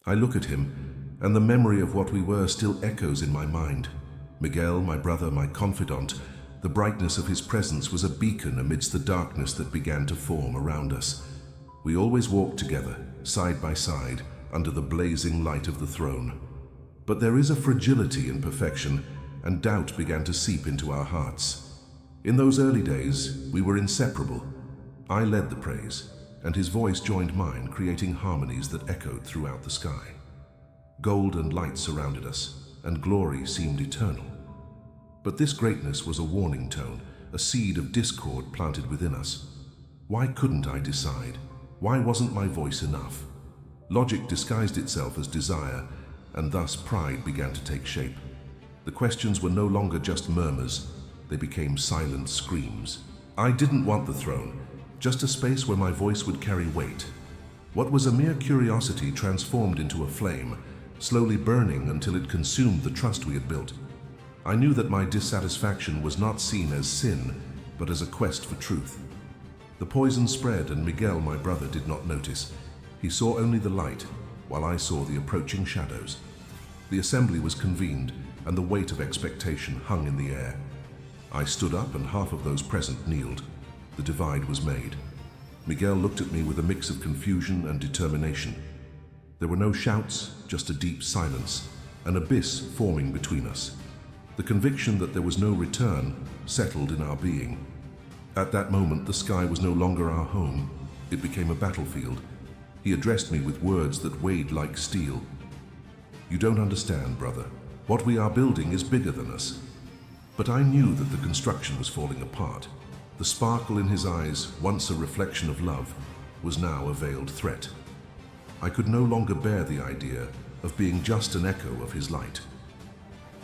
I look at him, and the memory of what we were still echoes in my mind. Miguel, my brother, my confidant, the brightness of his presence was a beacon amidst the darkness that began to form around us. We always walked together, side by side, under the blazing light of the throne. But there is a fragility in perfection, and doubt began to seep into our hearts. In those early days, we were inseparable. I led the praise, and his voice joined mine, creating harmonies that echoed throughout the sky. Gold and light surrounded us, and glory seemed eternal. But this greatness was a warning tone, a seed of discord planted within us. Why couldn't I decide? Why wasn't my voice enough? Logic disguised itself as desire, and thus pride began to take shape. The questions were no longer just murmurs, they became silent screams. I didn't want the throne, just a space where my voice would carry weight. What was a mere curiosity transformed into a flame, slowly burning until it consumed the trust we had built. I knew that my dissatisfaction was not seen as sin, but as a quest for truth. The poison spread, and Miguel, my brother, did not notice. He saw only the light, while I saw the approaching shadows. The assembly was convened, and the weight of expectation hung in the air. I stood up, and half of those present kneeled. The divide was made. Miguel looked at me with a mix of confusion and determination. There were no shouts, just a deep silence, an abyss forming between us. The conviction that there was no return settled in our being. At that moment, the sky was no longer our home. It became a battlefield. He addressed me with words that weighed like steel. "You don't understand, brother. What we are building is bigger than us." But I knew that the construction was falling apart. The sparkle in his eyes, once a reflection of love, was now a veiled threat. I could no longer bear the idea of being just an echo of his light.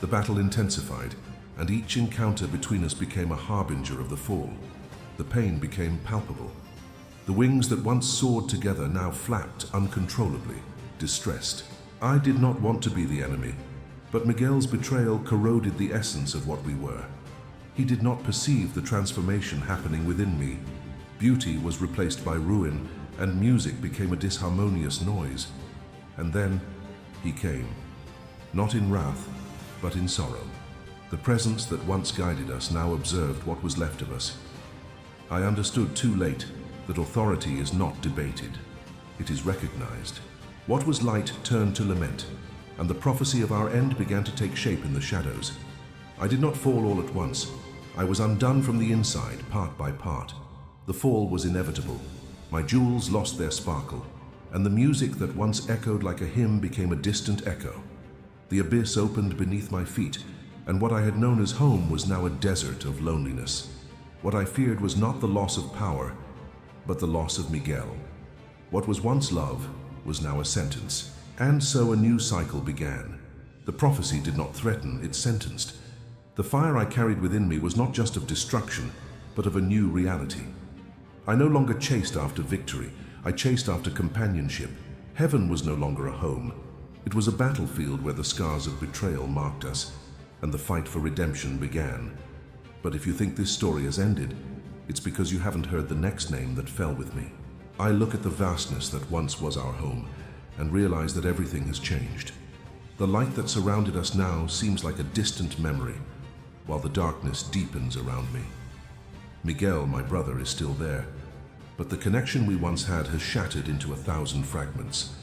The battle intensified, and each encounter between us became a harbinger of the fall. The pain became palpable. The wings that once soared together now flapped uncontrollably, distressed. I did not want to be the enemy, but Miguel's betrayal corroded the essence of what we were. He did not perceive the transformation happening within me. Beauty was replaced by ruin, and music became a disharmonious noise. And then he came, not in wrath, but in sorrow. The presence that once guided us now observed what was left of us. I understood too late that authority is not debated. It is recognized. What was light turned to lament, and the prophecy of our end began to take shape in the shadows. I did not fall all at once. I was undone from the inside, part by part. The fall was inevitable. My jewels lost their sparkle, and the music that once echoed like a hymn became a distant echo. The abyss opened beneath my feet, and what I had known as home was now a desert of loneliness. What I feared was not the loss of power, but the loss of Miguel. What was once love was now a sentence, and so a new cycle began. The prophecy did not threaten, it sentenced. The fire I carried within me was not just of destruction, but of a new reality. I no longer chased after victory, I chased after companionship. Heaven was no longer a home. It was a battlefield where the scars of betrayal marked us, and the fight for redemption began. But if you think this story has ended, it's because you haven't heard the next name that fell with me. I look at the vastness that once was our home, and realize that everything has changed. The light that surrounded us now seems like a distant memory, while the darkness deepens around me. Miguel, my brother, is still there, but the connection we once had has shattered into 1,000 fragments.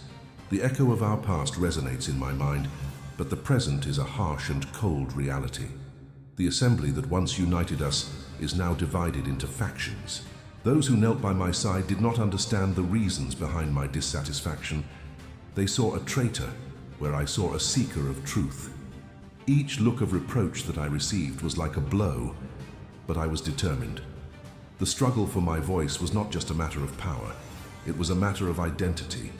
The echo of our past resonates in my mind, but the present is a harsh and cold reality. The assembly that once united us is now divided into factions. Those who knelt by my side did not understand the reasons behind my dissatisfaction. They saw a traitor where I saw a seeker of truth. Each look of reproach that I received was like a blow, but I was determined. The struggle for my voice was not just a matter of power, it was a matter of identity.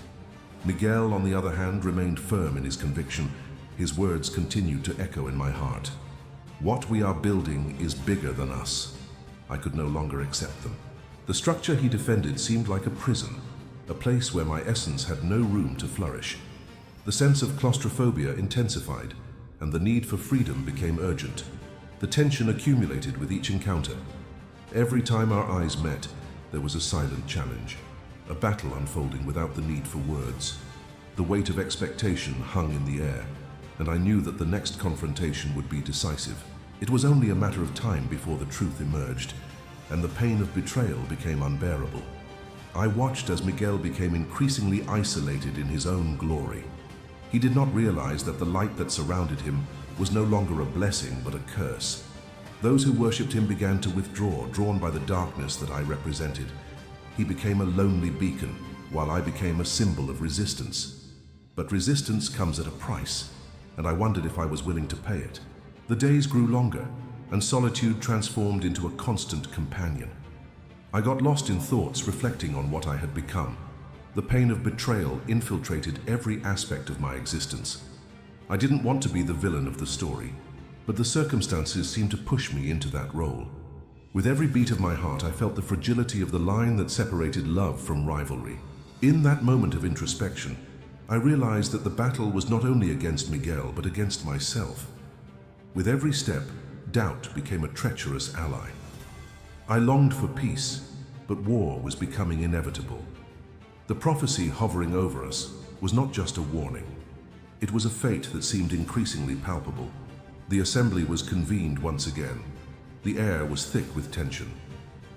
Miguel, on the other hand, remained firm in his conviction. His words continued to echo in my heart. What we are building is bigger than us. I could no longer accept them. The structure he defended seemed like a prison, a place where my essence had no room to flourish. The sense of claustrophobia intensified, and the need for freedom became urgent. The tension accumulated with each encounter. Every time our eyes met, there was a silent challenge, a battle unfolding without the need for words. The weight of expectation hung in the air, and I knew that the next confrontation would be decisive. It was only a matter of time before the truth emerged, and the pain of betrayal became unbearable. I watched as Miguel became increasingly isolated in his own glory. He did not realize that the light that surrounded him was no longer a blessing but a curse. Those who worshipped him began to withdraw, drawn by the darkness that I represented. He became a lonely beacon, while I became a symbol of resistance. But resistance comes at a price, and I wondered if I was willing to pay it. The days grew longer, and solitude transformed into a constant companion. I got lost in thoughts reflecting on what I had become. The pain of betrayal infiltrated every aspect of my existence. I didn't want to be the villain of the story, but the circumstances seemed to push me into that role. With every beat of my heart, I felt the fragility of the line that separated love from rivalry. In that moment of introspection, I realized that the battle was not only against Miguel, but against myself. With every step, doubt became a treacherous ally. I longed for peace, but war was becoming inevitable. The prophecy hovering over us was not just a warning. It was a fate that seemed increasingly palpable. The assembly was convened once again. The air was thick with tension.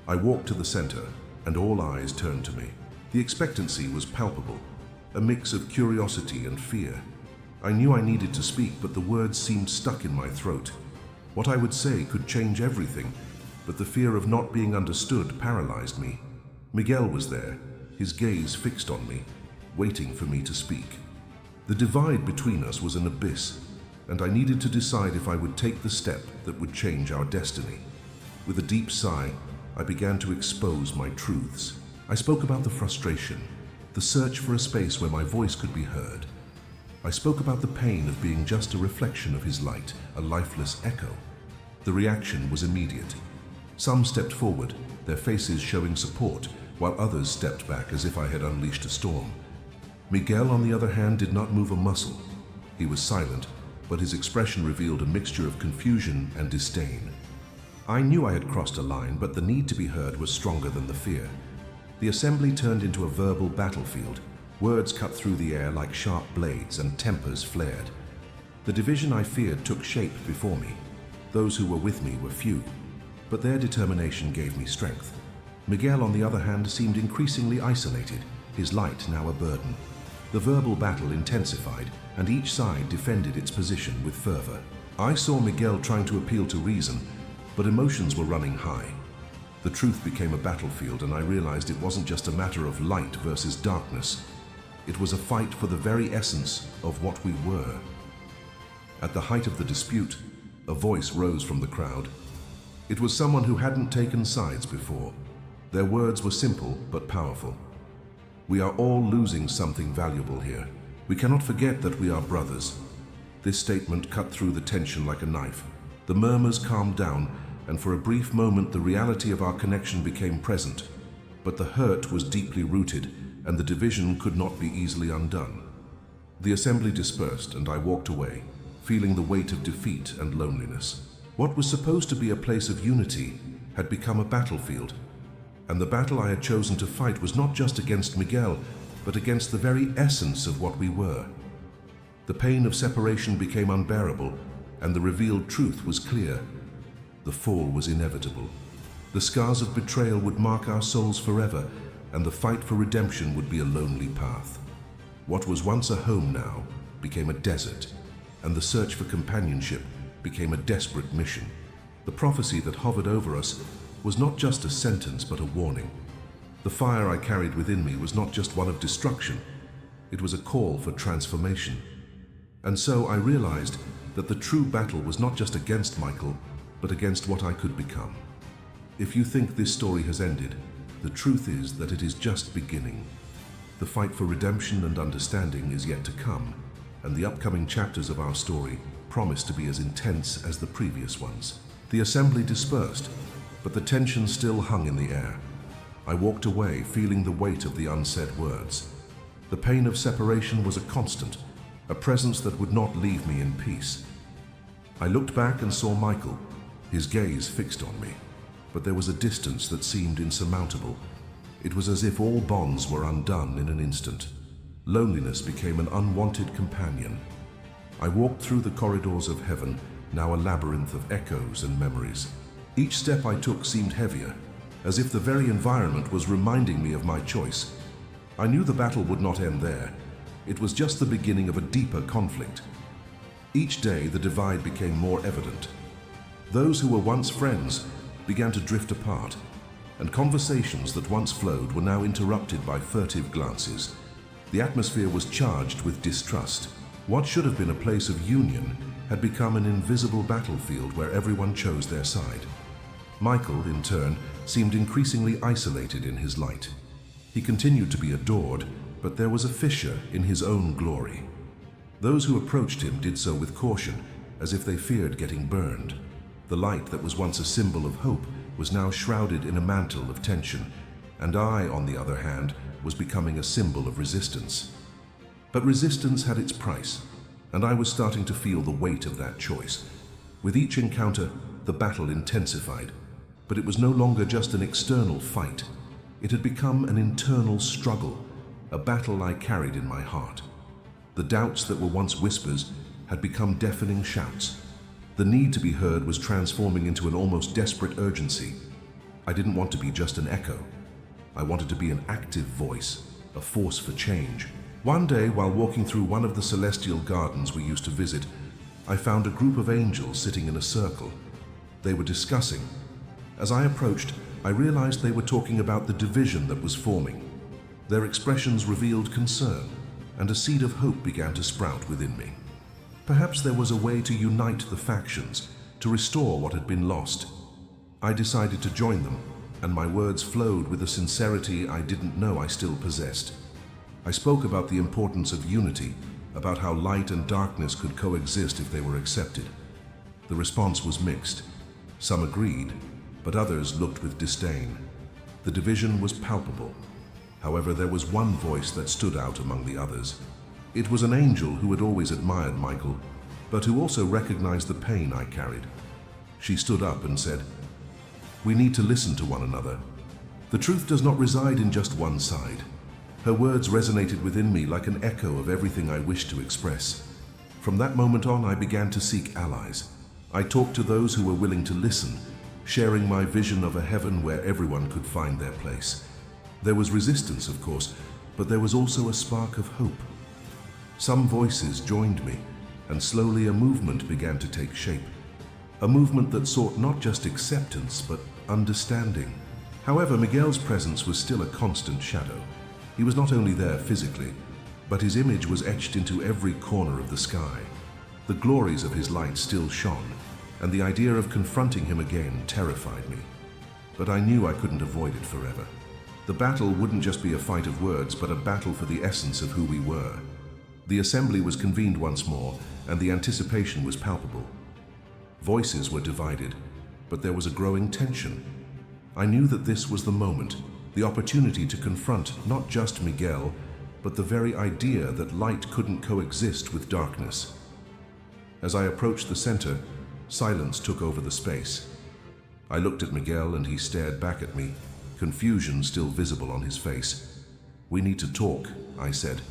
I walked to the center, and all eyes turned to me. The expectancy was palpable, a mix of curiosity and fear. I knew I needed to speak, but the words seemed stuck in my throat. What I would say could change everything, but the fear of not being understood paralyzed me. Miguel was there, his gaze fixed on me, waiting for me to speak. The divide between us was an abyss, and I needed to decide if I would take the step that would change our destiny. With a deep sigh, I began to expose my truths. I spoke about the frustration, the search for a space where my voice could be heard. I spoke about the pain of being just a reflection of his light, a lifeless echo. The reaction was immediate. Some stepped forward, their faces showing support, while others stepped back as if I had unleashed a storm. Miguel, on the other hand, did not move a muscle. He was silent, but his expression revealed a mixture of confusion and disdain. I knew I had crossed a line, but the need to be heard was stronger than the fear. The assembly turned into a verbal battlefield. Words cut through the air like sharp blades, and tempers flared. The division I feared took shape before me. Those who were with me were few, but their determination gave me strength. Miguel, on the other hand, seemed increasingly isolated, his light now a burden. The verbal battle intensified, and each side defended its position with fervor. I saw Miguel trying to appeal to reason, but emotions were running high. The truth became a battlefield, and I realized it wasn't just a matter of light versus darkness. It was a fight for the very essence of what we were. At the height of the dispute, a voice rose from the crowd. It was someone who hadn't taken sides before. Their words were simple but powerful. We are all losing something valuable here. We cannot forget that we are brothers. This statement cut through the tension like a knife. The murmurs calmed down, and for a brief moment the reality of our connection became present. But the hurt was deeply rooted, and the division could not be easily undone. The assembly dispersed, and I walked away, feeling the weight of defeat and loneliness. What was supposed to be a place of unity had become a battlefield, and the battle I had chosen to fight was not just against Miguel, but against the very essence of what we were. The pain of separation became unbearable, and the revealed truth was clear. The fall was inevitable. The scars of betrayal would mark our souls forever, and the fight for redemption would be a lonely path. What was once a home now became a desert, and the search for companionship became a desperate mission. The prophecy that hovered over us was not just a sentence but a warning. The fire I carried within me was not just one of destruction, it was a call for transformation. And so I realized that the true battle was not just against Michael, but against what I could become. If you think this story has ended, the truth is that it is just beginning. The fight for redemption and understanding is yet to come, and the upcoming chapters of our story promise to be as intense as the previous ones. The assembly dispersed, but the tension still hung in the air. I walked away, feeling the weight of the unsaid words. The pain of separation was a constant, a presence that would not leave me in peace. I looked back and saw Michael, his gaze fixed on me, but there was a distance that seemed insurmountable. It was as if all bonds were undone in an instant. Loneliness became an unwanted companion. I walked through the corridors of heaven, now a labyrinth of echoes and memories. Each step I took seemed heavier, as if the very environment was reminding me of my choice. I knew the battle would not end there. It was just the beginning of a deeper conflict. Each day, the divide became more evident. Those who were once friends began to drift apart, and conversations that once flowed were now interrupted by furtive glances. The atmosphere was charged with distrust. What should have been a place of union had become an invisible battlefield where everyone chose their side. Michael, in turn, seemed increasingly isolated in his light. He continued to be adored, but there was a fissure in his own glory. Those who approached him did so with caution, as if they feared getting burned. The light that was once a symbol of hope was now shrouded in a mantle of tension, and I, on the other hand, was becoming a symbol of resistance. But resistance had its price, and I was starting to feel the weight of that choice. With each encounter, the battle intensified, but it was no longer just an external fight. It had become an internal struggle, a battle I carried in my heart. The doubts that were once whispers had become deafening shouts. The need to be heard was transforming into an almost desperate urgency. I didn't want to be just an echo. I wanted to be an active voice, a force for change. One day, while walking through one of the celestial gardens we used to visit, I found a group of angels sitting in a circle. They were discussing. As I approached, I realized they were talking about the division that was forming. Their expressions revealed concern, and a seed of hope began to sprout within me. Perhaps there was a way to unite the factions, to restore what had been lost. I decided to join them, and my words flowed with a sincerity I didn't know I still possessed. I spoke about the importance of unity, about how light and darkness could coexist if they were accepted. The response was mixed. Some agreed, but others looked with disdain. The division was palpable. However, there was one voice that stood out among the others. It was an angel who had always admired Michael, but who also recognized the pain I carried. She stood up and said, "We need to listen to one another. The truth does not reside in just one side." Her words resonated within me like an echo of everything I wished to express. From that moment on, I began to seek allies. I talked to those who were willing to listen, sharing my vision of a heaven where everyone could find their place. There was resistance, of course, but there was also a spark of hope. Some voices joined me, and slowly a movement began to take shape. A movement that sought not just acceptance, but understanding. However, Miguel's presence was still a constant shadow. He was not only there physically, but his image was etched into every corner of the sky. The glories of his light still shone, and the idea of confronting him again terrified me. But I knew I couldn't avoid it forever. The battle wouldn't just be a fight of words, but a battle for the essence of who we were. The assembly was convened once more, and the anticipation was palpable. Voices were divided, but there was a growing tension. I knew that this was the moment, the opportunity to confront not just Miguel, but the very idea that light couldn't coexist with darkness. As I approached the center, silence took over the space. I looked at Miguel and he stared back at me, confusion still visible on his face. "We need to talk," I said,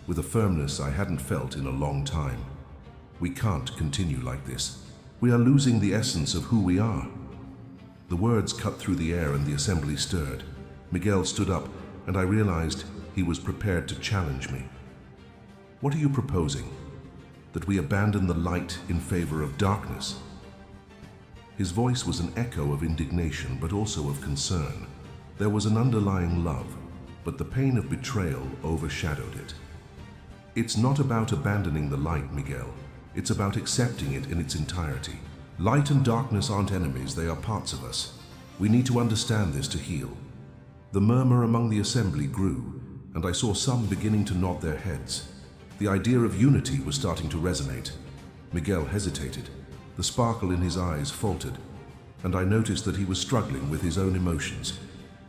with a firmness I hadn't felt in a long time. "We can't continue like this. We are losing the essence of who we are." The words cut through the air and the assembly stirred. Miguel stood up, and I realized he was prepared to challenge me. "What are you proposing? That we abandon the light in favor of darkness?" His voice was an echo of indignation, but also of concern. There was an underlying love, but the pain of betrayal overshadowed it. "It's not about abandoning the light, Miguel. It's about accepting it in its entirety. Light and darkness aren't enemies, they are parts of us. We need to understand this to heal." The murmur among the assembly grew, and I saw some beginning to nod their heads. The idea of unity was starting to resonate. Miguel hesitated. The sparkle in his eyes faltered, and I noticed that he was struggling with his own emotions.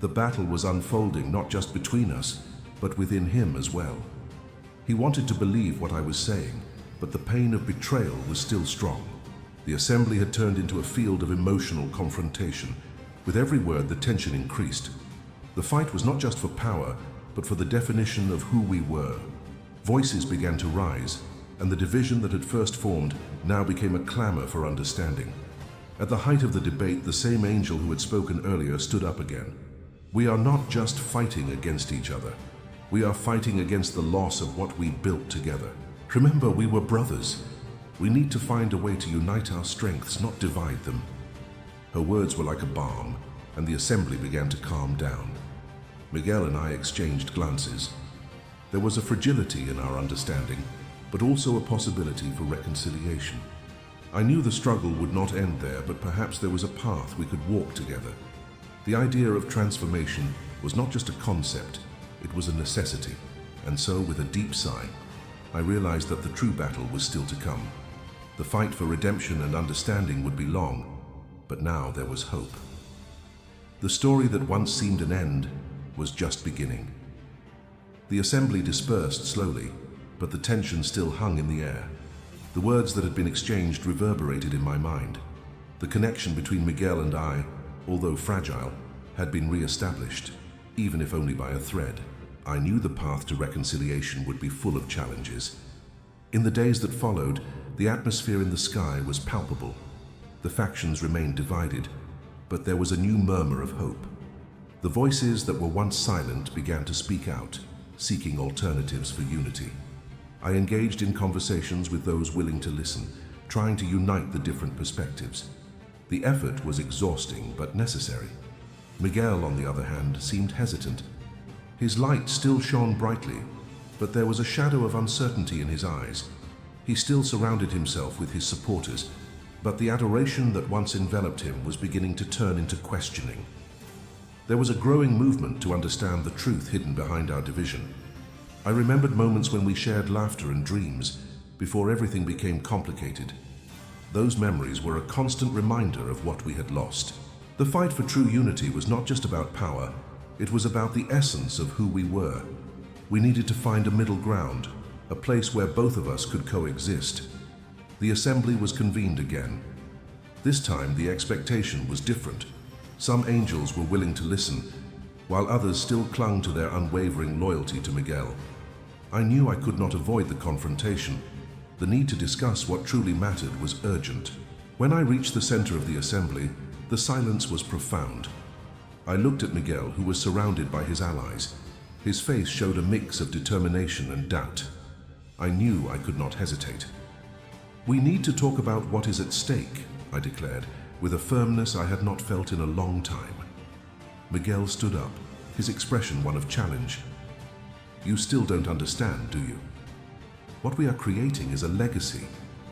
The battle was unfolding not just between us, but within him as well. He wanted to believe what I was saying, but the pain of betrayal was still strong. The assembly had turned into a field of emotional confrontation. With every word, the tension increased. The fight was not just for power, but for the definition of who we were. Voices began to rise, and the division that had first formed now became a clamor for understanding. At the height of the debate, the same angel who had spoken earlier stood up again. We are not just fighting against each other. We are fighting against the loss of what we built together. Remember, we were brothers. We need to find a way to unite our strengths, not divide them. Her words were like a balm, and the assembly began to calm down. Miguel and I exchanged glances. There was a fragility in our understanding, but also a possibility for reconciliation. I knew the struggle would not end there, but perhaps there was a path we could walk together. The idea of transformation was not just a concept, it was a necessity. And so, with a deep sigh, I realized that the true battle was still to come. The fight for redemption and understanding would be long, but now there was hope. The story that once seemed an end was just beginning. The assembly dispersed slowly, but the tension still hung in the air. The words that had been exchanged reverberated in my mind. The connection between Miguel and I, although fragile, had been re-established, even if only by a thread. I knew the path to reconciliation would be full of challenges. In the days that followed, the atmosphere in the sky was palpable. The factions remained divided, but there was a new murmur of hope. The voices that were once silent began to speak out, seeking alternatives for unity. I engaged in conversations with those willing to listen, trying to unite the different perspectives. The effort was exhausting but necessary. Miguel, on the other hand, seemed hesitant. His light still shone brightly, but there was a shadow of uncertainty in his eyes. He still surrounded himself with his supporters, but the adoration that once enveloped him was beginning to turn into questioning. There was a growing movement to understand the truth hidden behind our division. I remembered moments when we shared laughter and dreams, before everything became complicated. Those memories were a constant reminder of what we had lost. The fight for true unity was not just about power, it was about the essence of who we were. We needed to find a middle ground, a place where both of us could coexist. The assembly was convened again. This time the expectation was different. Some angels were willing to listen, while others still clung to their unwavering loyalty to Miguel. I knew I could not avoid the confrontation. The need to discuss what truly mattered was urgent. When I reached the center of the assembly, the silence was profound. I looked at Miguel, who was surrounded by his allies. His face showed a mix of determination and doubt. I knew I could not hesitate. "We need to talk about what is at stake," I declared, with a firmness I had not felt in a long time. Miguel stood up, his expression one of challenge. "You still don't understand, do you? What we are creating is a legacy.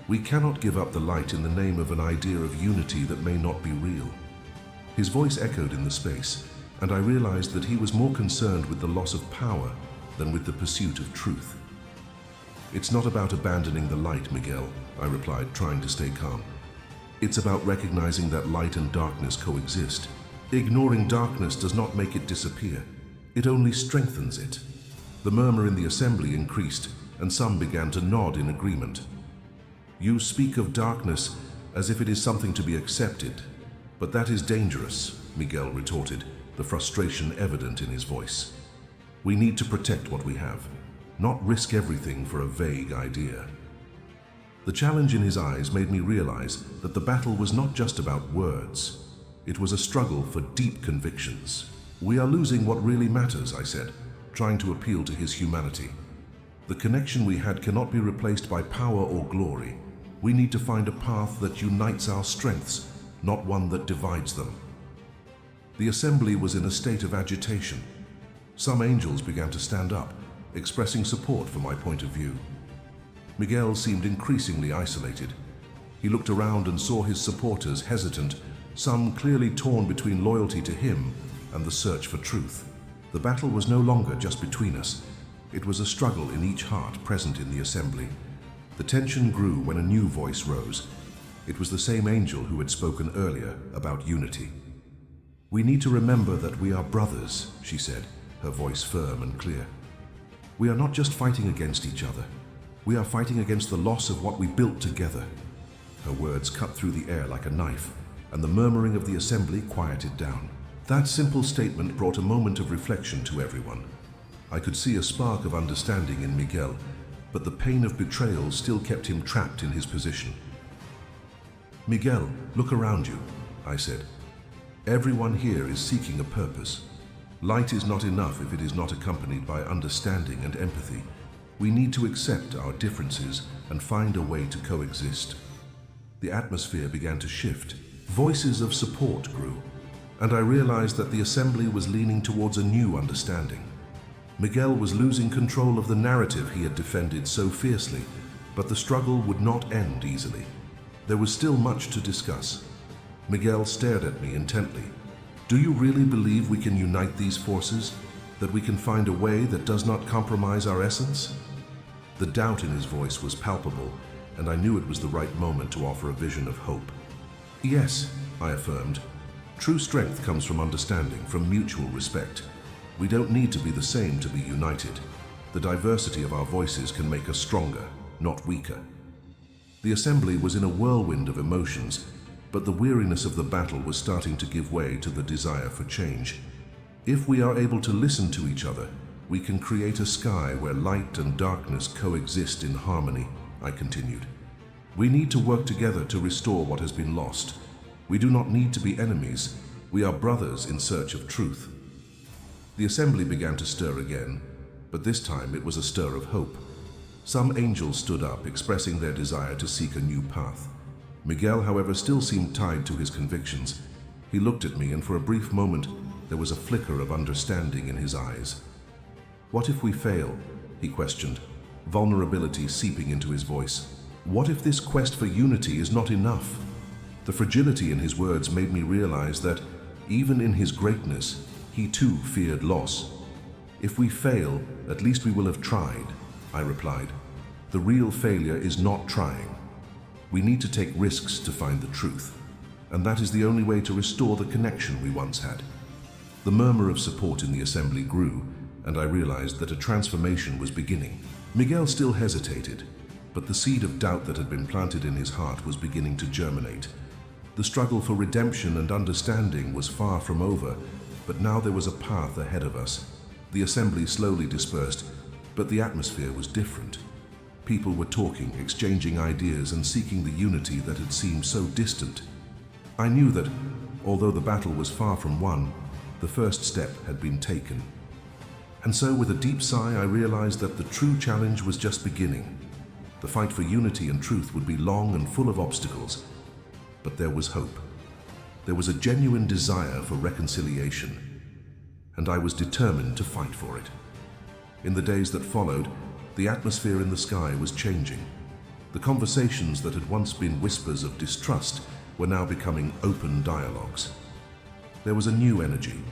We cannot give up the light in the name of an idea of unity that may not be real." His voice echoed in the space, and I realized that he was more concerned with the loss of power than with the pursuit of truth. "It's not about abandoning the light, Miguel," I replied, trying to stay calm. "It's about recognizing that light and darkness coexist. Ignoring darkness does not make it disappear. It only strengthens it." The murmur in the assembly increased, and some began to nod in agreement. "You speak of darkness as if it is something to be accepted, but that is dangerous," Miguel retorted, the frustration evident in his voice. "We need to protect what we have, not risk everything for a vague idea." The challenge in his eyes made me realize that the battle was not just about words. It was a struggle for deep convictions. "We are losing what really matters," I said, trying to appeal to his humanity. "The connection we had cannot be replaced by power or glory. We need to find a path that unites our strengths, not one that divides them." The assembly was in a state of agitation. Some angels began to stand up, expressing support for my point of view. Miguel seemed increasingly isolated. He looked around and saw his supporters hesitant, some clearly torn between loyalty to him and the search for truth. The battle was no longer just between us. It was a struggle in each heart present in the assembly. The tension grew when a new voice rose. It was the same angel who had spoken earlier about unity. "We need to remember that we are brothers," she said, her voice firm and clear. "We are not just fighting against each other. We are fighting against the loss of what we built together." Her words cut through the air like a knife, and the murmuring of the assembly quieted down. That simple statement brought a moment of reflection to everyone. I could see a spark of understanding in Miguel, but the pain of betrayal still kept him trapped in his position. "Miguel, look around you," I said. "Everyone here is seeking a purpose. Light is not enough if it is not accompanied by understanding and empathy. We need to accept our differences and find a way to coexist." The atmosphere began to shift. Voices of support grew, and I realized that the assembly was leaning towards a new understanding. Miguel was losing control of the narrative he had defended so fiercely, but the struggle would not end easily. There was still much to discuss. Miguel stared at me intently. "Do you really believe we can unite these forces? That we can find a way that does not compromise our essence?" The doubt in his voice was palpable, and I knew it was the right moment to offer a vision of hope. "Yes," I affirmed. "True strength comes from understanding, from mutual respect. We don't need to be the same to be united. The diversity of our voices can make us stronger, not weaker." The assembly was in a whirlwind of emotions, but the weariness of the battle was starting to give way to the desire for change. "If we are able to listen to each other, we can create a sky where light and darkness coexist in harmony," I continued. "We need to work together to restore what has been lost. We do not need to be enemies. We are brothers in search of truth." The assembly began to stir again, but this time it was a stir of hope. Some angels stood up, expressing their desire to seek a new path. Miguel, however, still seemed tied to his convictions. He looked at me, and for a brief moment, there was a flicker of understanding in his eyes. "What if we fail?" he questioned, vulnerability seeping into his voice. "What if this quest for unity is not enough?" The fragility in his words made me realize that, even in his greatness, he too feared loss. "If we fail, at least we will have tried," I replied. "The real failure is not trying. We need to take risks to find the truth, and that is the only way to restore the connection we once had." The murmur of support in the assembly grew, and I realized that a transformation was beginning. Miguel still hesitated, but the seed of doubt that had been planted in his heart was beginning to germinate. The struggle for redemption and understanding was far from over, but now there was a path ahead of us. The assembly slowly dispersed, but the atmosphere was different. People were talking, exchanging ideas, and seeking the unity that had seemed so distant. I knew that, although the battle was far from won, the first step had been taken. And so, with a deep sigh, I realized that the true challenge was just beginning. The fight for unity and truth would be long and full of obstacles, but there was hope. There was a genuine desire for reconciliation, and I was determined to fight for it. In the days that followed, the atmosphere in the sky was changing. The conversations that had once been whispers of distrust were now becoming open dialogues. There was a new energy,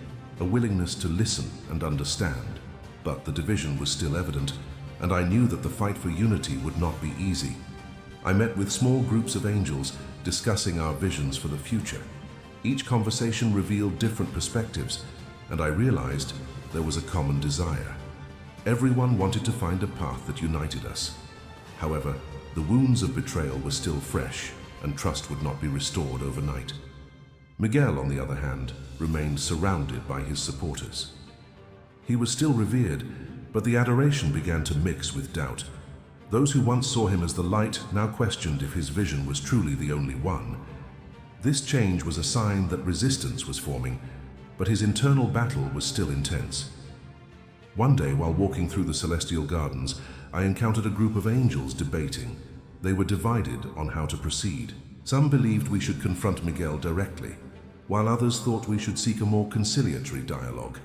a willingness to listen and understand, but the division was still evident, and I knew that the fight for unity would not be easy. I met with small groups of angels discussing our visions for the future. Each conversation revealed different perspectives, and I realized there was a common desire. Everyone wanted to find a path that united us. However, the wounds of betrayal were still fresh, and trust would not be restored overnight. Miguel, on the other hand, remained surrounded by his supporters. He was still revered, but the adoration began to mix with doubt. Those who once saw him as the light now questioned if his vision was truly the only one. This change was a sign that resistance was forming, but his internal battle was still intense. One day, while walking through the celestial gardens, I encountered a group of angels debating. They were divided on how to proceed. Some believed we should confront Miguel directly, while others thought we should seek a more conciliatory dialogue.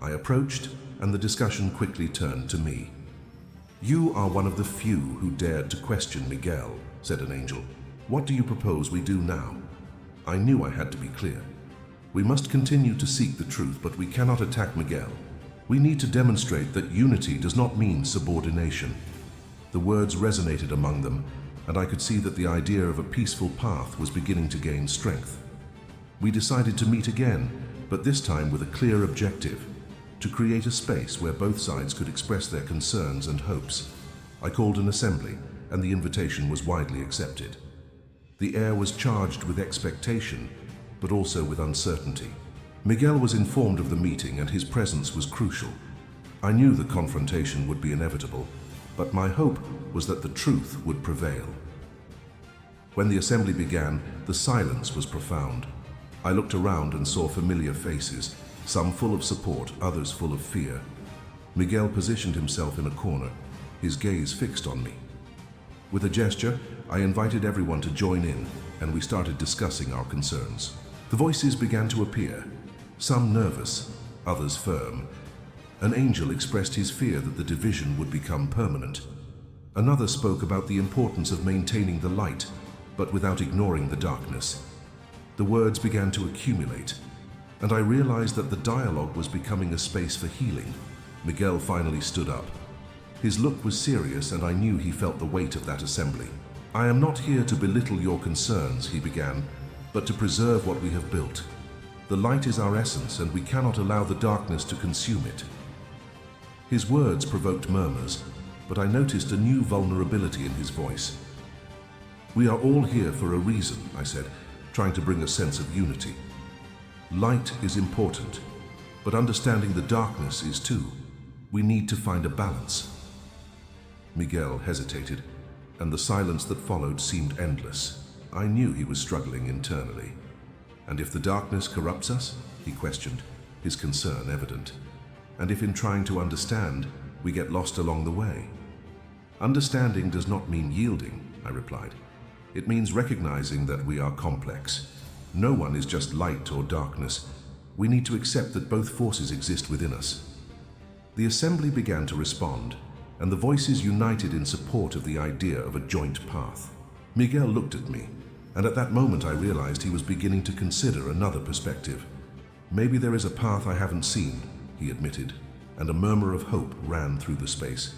I approached, and the discussion quickly turned to me. "You are one of the few who dared to question Miguel," said an angel. "What do you propose we do now?" I knew I had to be clear. We must continue to seek the truth, but we cannot attack Miguel. We need to demonstrate that unity does not mean subordination. The words resonated among them, and I could see that the idea of a peaceful path was beginning to gain strength. We decided to meet again, but this time with a clear objective: to create a space where both sides could express their concerns and hopes. I called an assembly, and the invitation was widely accepted. The air was charged with expectation, but also with uncertainty. Miguel was informed of the meeting, and his presence was crucial. I knew the confrontation would be inevitable, but my hope was that the truth would prevail. When the assembly began, the silence was profound. I looked around and saw familiar faces, some full of support, others full of fear. Miguel positioned himself in a corner, his gaze fixed on me. With a gesture, I invited everyone to join in, and we started discussing our concerns. The voices began to appear, some nervous, others firm. An angel expressed his fear that the division would become permanent. Another spoke about the importance of maintaining the light, but without ignoring the darkness. The words began to accumulate, and I realized that the dialogue was becoming a space for healing. Miguel finally stood up. His look was serious, and I knew he felt the weight of that assembly. "I am not here to belittle your concerns," he began, "but to preserve what we have built. The light is our essence, and we cannot allow the darkness to consume it." His words provoked murmurs, but I noticed a new vulnerability in his voice. "We are all here for a reason," I said, trying to bring a sense of unity. "Light is important, but understanding the darkness is too. We need to find a balance." Miguel hesitated, and the silence that followed seemed endless. I knew he was struggling internally. "And if the darkness corrupts us?" he questioned, his concern evident. "And if in trying to understand, we get lost along the way?" "Understanding does not mean yielding," I replied. "It means recognizing that we are complex. No one is just light or darkness. We need to accept that both forces exist within us." The assembly began to respond, and the voices united in support of the idea of a joint path. Miguel looked at me, and at that moment I realized he was beginning to consider another perspective. "Maybe there is a path I haven't seen," he admitted, and a murmur of hope ran through the space.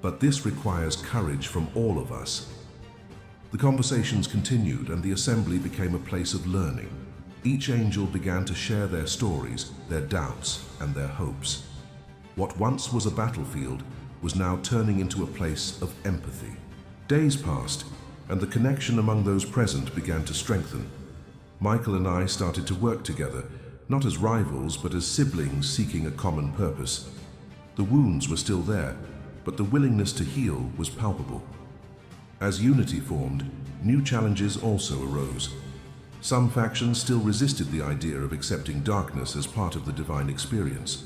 "But this requires courage from all of us." The conversations continued, and the assembly became a place of learning. Each angel began to share their stories, their doubts, and their hopes. What once was a battlefield was now turning into a place of empathy. Days passed, and the connection among those present began to strengthen. Michael and I started to work together, not as rivals, but as siblings seeking a common purpose. The wounds were still there, but the willingness to heal was palpable. As unity formed, new challenges also arose. Some factions still resisted the idea of accepting darkness as part of the divine experience.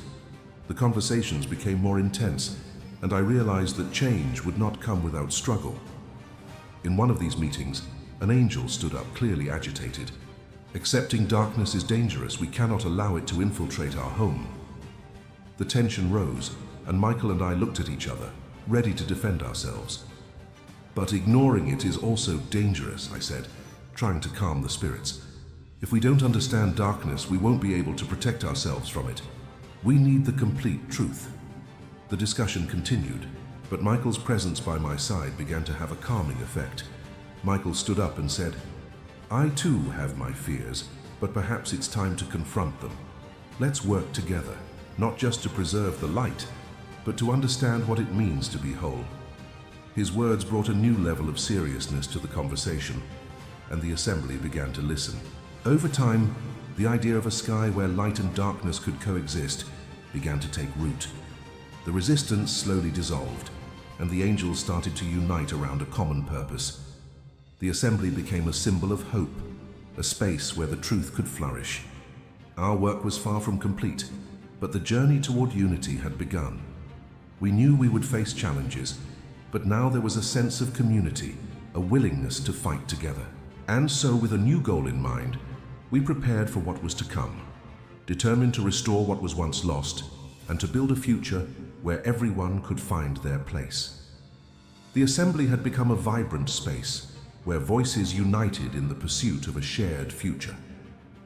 The conversations became more intense, and I realized that change would not come without struggle. In one of these meetings, an angel stood up, clearly agitated. "Accepting darkness is dangerous. We cannot allow it to infiltrate our home." The tension rose, and Michael and I looked at each other, ready to defend ourselves. "But ignoring it is also dangerous," I said, trying to calm the spirits. "If we don't understand darkness, we won't be able to protect ourselves from it. We need the complete truth." The discussion continued, but Michael's presence by my side began to have a calming effect. Michael stood up and said, "I too have my fears, but perhaps it's time to confront them. Let's work together, not just to preserve the light, but to understand what it means to be whole." His words brought a new level of seriousness to the conversation, and the assembly began to listen. Over time, the idea of a sky where light and darkness could coexist began to take root. The resistance slowly dissolved, and the angels started to unite around a common purpose. The assembly became a symbol of hope, a space where the truth could flourish. Our work was far from complete, but the journey toward unity had begun. We knew we would face challenges, but now there was a sense of community, a willingness to fight together. And so, with a new goal in mind, we prepared for what was to come, determined to restore what was once lost, and to build a future where everyone could find their place. The assembly had become a vibrant space, where voices united in the pursuit of a shared future.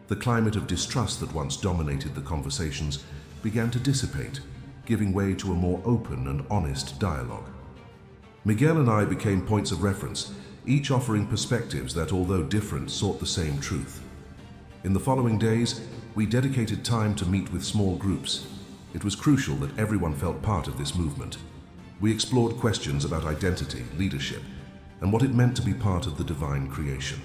The climate of distrust that once dominated the conversations began to dissipate, giving way to a more open and honest dialogue. Miguel and I became points of reference, each offering perspectives that, although different, sought the same truth. In the following days, we dedicated time to meet with small groups. It was crucial that everyone felt part of this movement. We explored questions about identity, leadership, and what it meant to be part of the divine creation.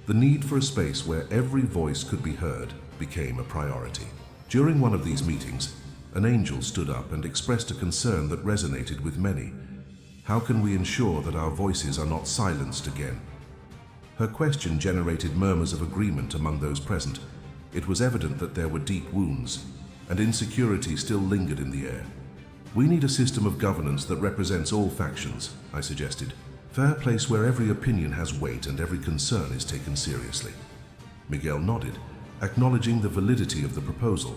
The need for a space where every voice could be heard became a priority. During one of these meetings, an angel stood up and expressed a concern that resonated with many. How can we ensure that our voices are not silenced again? Her question generated murmurs of agreement among those present. It was evident that there were deep wounds, and insecurity still lingered in the air. We need a system of governance that represents all factions, I suggested. Fair place where every opinion has weight and every concern is taken seriously. Miguel nodded, acknowledging the validity of the proposal.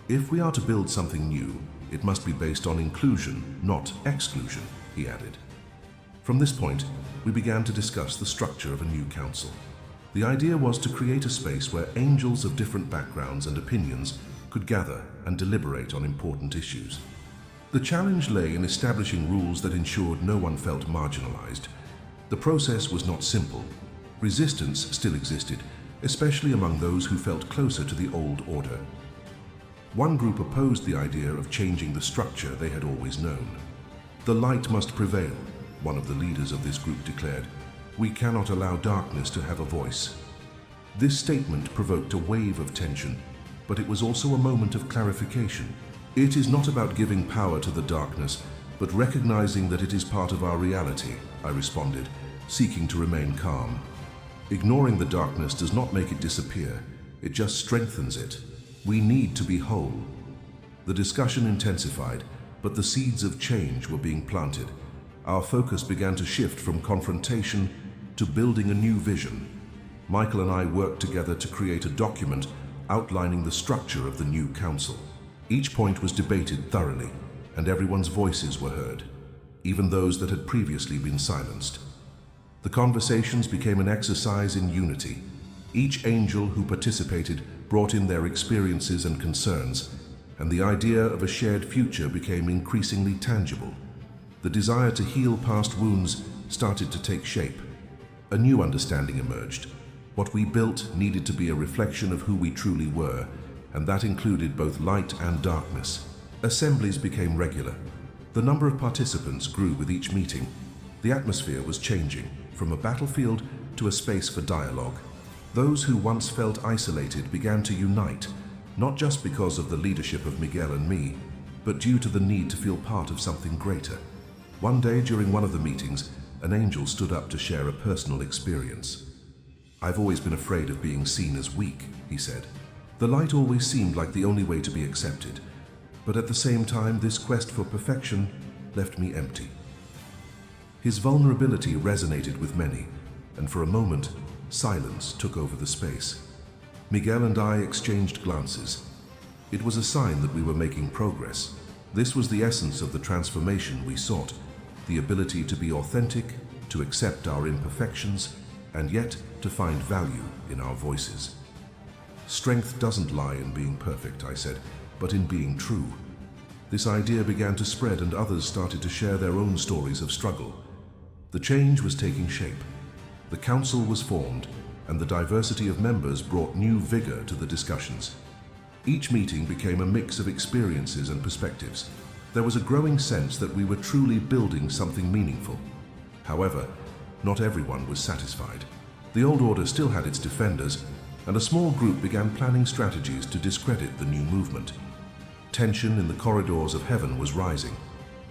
If we are to build something new, it must be based on inclusion, not exclusion, he added. From this point, we began to discuss the structure of a new council. The idea was to create a space where angels of different backgrounds and opinions could gather and deliberate on important issues. The challenge lay in establishing rules that ensured no one felt marginalized. The process was not simple. Resistance still existed, especially among those who felt closer to the old order. One group opposed the idea of changing the structure they had always known. The light must prevail, one of the leaders of this group declared. We cannot allow darkness to have a voice. This statement provoked a wave of tension, but it was also a moment of clarification. It is not about giving power to the darkness, but recognizing that it is part of our reality, I responded, seeking to remain calm. Ignoring the darkness does not make it disappear, it just strengthens it. We need to be whole. The discussion intensified, but the seeds of change were being planted. Our focus began to shift from confrontation to building a new vision. Michael and I worked together to create a document outlining the structure of the new council. Each point was debated thoroughly, and everyone's voices were heard, even those that had previously been silenced. The conversations became an exercise in unity. Each angel who participated brought in their experiences and concerns, and the idea of a shared future became increasingly tangible. The desire to heal past wounds started to take shape. A new understanding emerged. What we built needed to be a reflection of who we truly were, and that included both light and darkness. Assemblies became regular. The number of participants grew with each meeting. The atmosphere was changing, from a battlefield to a space for dialogue. Those who once felt isolated began to unite, not just because of the leadership of Miguel and me, but due to the need to feel part of something greater. One day during one of the meetings, an angel stood up to share a personal experience. I've always been afraid of being seen as weak, he said. The light always seemed like the only way to be accepted, but at the same time, this quest for perfection left me empty. His vulnerability resonated with many, and for a moment, silence took over the space. Miguel and I exchanged glances. It was a sign that we were making progress. This was the essence of the transformation we sought, the ability to be authentic, to accept our imperfections, and yet to find value in our voices. Strength doesn't lie in being perfect, I said, but in being true. This idea began to spread and others started to share their own stories of struggle. The change was taking shape. The council was formed, and the diversity of members brought new vigor to the discussions. Each meeting became a mix of experiences and perspectives. There was a growing sense that we were truly building something meaningful. However, not everyone was satisfied. The old order still had its defenders, and a small group began planning strategies to discredit the new movement. Tension in the corridors of heaven was rising.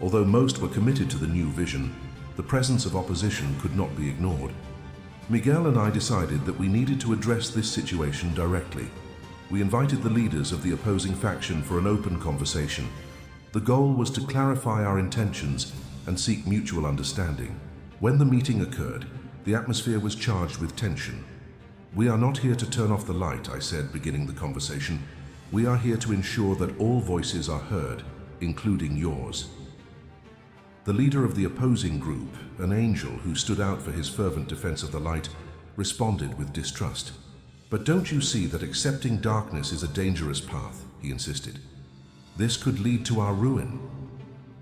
Although most were committed to the new vision, the presence of opposition could not be ignored. Miguel and I decided that we needed to address this situation directly. We invited the leaders of the opposing faction for an open conversation. The goal was to clarify our intentions and seek mutual understanding. When the meeting occurred, the atmosphere was charged with tension. We are not here to turn off the light, I said, beginning the conversation. We are here to ensure that all voices are heard, including yours. The leader of the opposing group, an angel who stood out for his fervent defense of the light, responded with distrust. But don't you see that accepting darkness is a dangerous path, he insisted. This could lead to our ruin.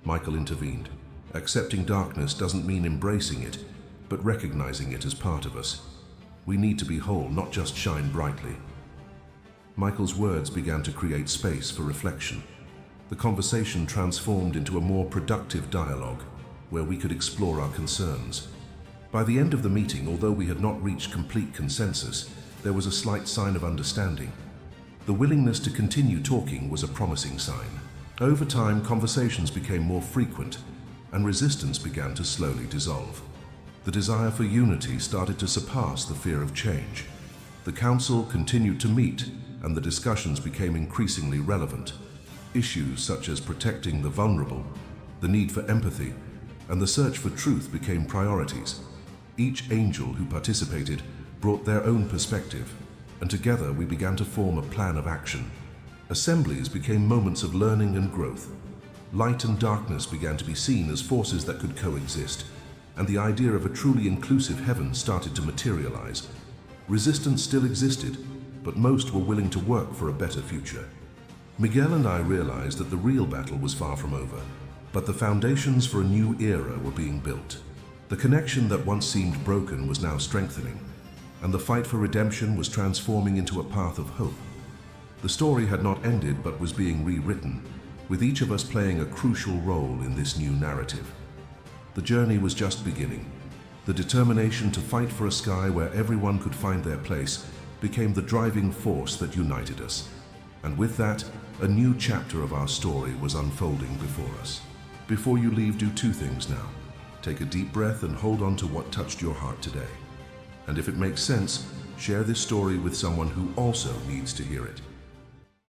Michael intervened. Accepting darkness doesn't mean embracing it, but recognizing it as part of us. We need to be whole, not just shine brightly. Michael's words began to create space for reflection. The conversation transformed into a more productive dialogue, where we could explore our concerns. By the end of the meeting, although we had not reached complete consensus, there was a slight sign of understanding. The willingness to continue talking was a promising sign. Over time, conversations became more frequent, and resistance began to slowly dissolve. The desire for unity started to surpass the fear of change. The council continued to meet, and the discussions became increasingly relevant. Issues such as protecting the vulnerable, the need for empathy, and the search for truth became priorities. Each angel who participated brought their own perspective, and together we began to form a plan of action. Assemblies became moments of learning and growth. Light and darkness began to be seen as forces that could coexist, and the idea of a truly inclusive heaven started to materialize. Resistance still existed, but most were willing to work for a better future. Miguel and I realized that the real battle was far from over, but the foundations for a new era were being built. The connection that once seemed broken was now strengthening, and the fight for redemption was transforming into a path of hope. The story had not ended but was being rewritten, with each of us playing a crucial role in this new narrative. The journey was just beginning. The determination to fight for a sky where everyone could find their place became the driving force that united us. And with that, a new chapter of our story was unfolding before us. Before you leave, do two things now. Take a deep breath and hold on to what touched your heart today. And if it makes sense, share this story with someone who also needs to hear it.